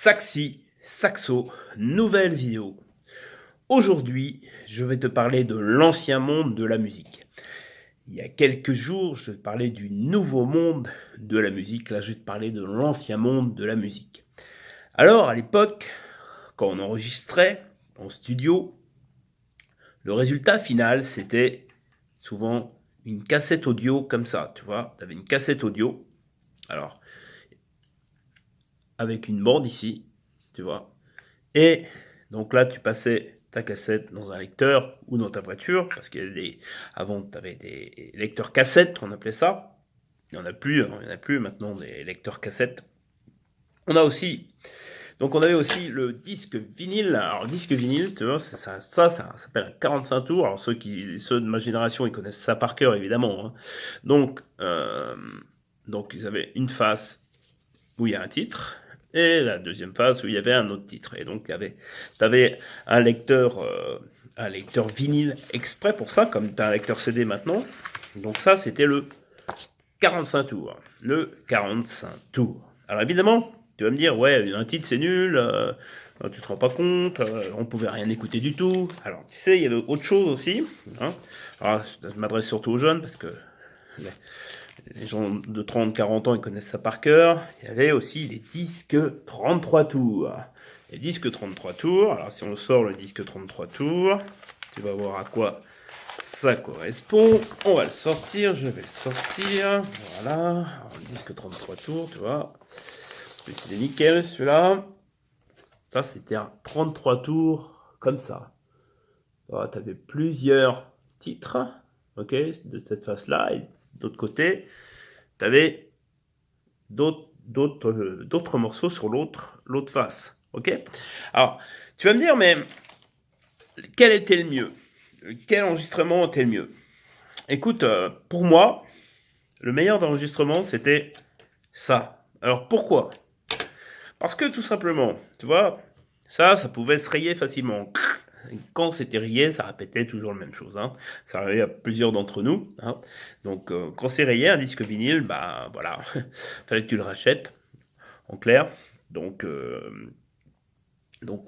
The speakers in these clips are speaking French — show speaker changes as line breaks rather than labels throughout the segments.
Saxi, Saxo, nouvelle vidéo. Aujourd'hui, je vais te parler de l'ancien monde de la musique. Il y a quelques jours, je te parlais du nouveau monde de la musique. Là, je vais te parler de l'ancien monde de la musique. Alors, à l'époque, quand on enregistrait en studio, le résultat final, c'était souvent une cassette audio comme ça, tu vois. Tu avais une cassette audio, alors, avec une bande ici, tu vois. Et donc là, tu passais ta cassette dans un lecteur ou dans ta voiture, parce avant, tu avais des lecteurs cassettes, on appelait ça. Il n'y en a plus, hein, il n'y en a plus maintenant des lecteurs cassettes. On avait aussi le disque vinyle. Alors, le disque vinyle, tu vois, ça s'appelle un 45 tours. Alors, ceux de ma génération, ils connaissent ça par cœur, évidemment, hein. Donc, ils avaient une face où il y a un titre, et la deuxième phase où il y avait un autre titre. Et donc, tu avais un lecteur vinyle exprès pour ça, comme tu as un lecteur CD maintenant. Donc ça, c'était le 45 tours. Le 45 tours. Alors évidemment, tu vas me dire, ouais, un titre c'est nul, tu te rends pas compte, on pouvait rien écouter du tout. Alors, tu sais, il y avait autre chose aussi, hein. Alors, je m'adresse surtout aux jeunes, parce que les gens de 30-40 ans, ils connaissent ça par cœur. Il y avait aussi les disques 33 tours. Les disques 33 tours, alors si on sort le disque 33 tours, tu vas voir à quoi ça correspond. On va le sortir, je vais le sortir. Voilà, alors, le disque 33 tours, tu vois. C'est nickel celui-là. Ça, c'était un 33 tours comme ça. Tu avais plusieurs titres, ok, de cette face-là, et d'autre côté, tu avais d'autres morceaux sur l'autre face. Ok. Alors, tu vas me dire, mais quel était le mieux? Quel enregistrement était le mieux? Écoute, pour moi, le meilleur enregistrement, c'était ça. Alors, pourquoi? Parce que, tout simplement, tu vois, ça pouvait se rayer facilement. Quand c'était rayé, ça répétait toujours la même chose, hein. Ça arrivait à plusieurs d'entre nous, hein. Donc, quand c'est rayé, un disque vinyle, bah voilà, fallait que tu le rachètes, en clair. Donc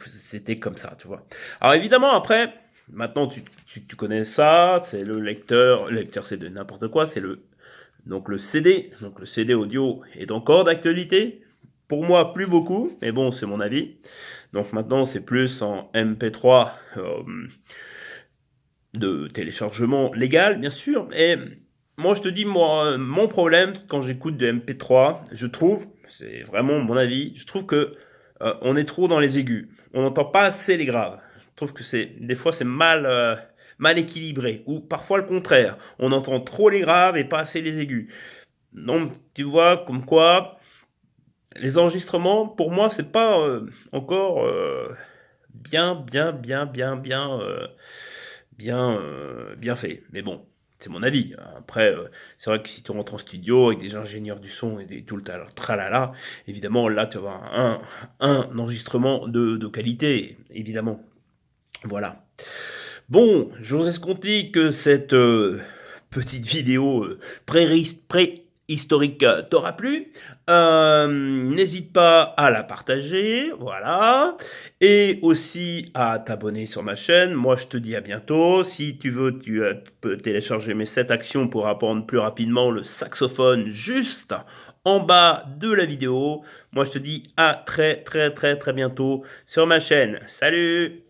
c'était comme ça, tu vois. Alors évidemment, après, maintenant tu connais ça, c'est le lecteur c'est de n'importe quoi, c'est le CD. Donc le CD audio est encore d'actualité. Pour moi, plus beaucoup, mais bon, c'est mon avis. Donc maintenant, c'est plus en MP3 de téléchargement légal, bien sûr. Et moi, je te dis, moi, mon problème quand j'écoute de MP3, je trouve, c'est vraiment mon avis, je trouve que on est trop dans les aigus. On n'entend pas assez les graves. Je trouve que des fois, c'est mal équilibré. Ou parfois le contraire. On entend trop les graves et pas assez les aigus. Donc, tu vois, comme quoi, les enregistrements, pour moi, c'est pas encore bien fait. Mais bon, c'est mon avis. Après, c'est vrai que si tu rentres en studio avec des ingénieurs du son et tout le tralala, évidemment, là, tu vas avoir un enregistrement de qualité, évidemment. Voilà. Bon, j'ose compter que cette petite vidéo préhistorique t'aura plu. N'hésite pas à la partager, voilà. Et aussi à t'abonner sur ma chaîne. Moi, je te dis à bientôt. Si tu veux, tu peux télécharger mes 7 actions pour apprendre plus rapidement le saxophone juste en bas de la vidéo. Moi, je te dis à très bientôt sur ma chaîne. Salut!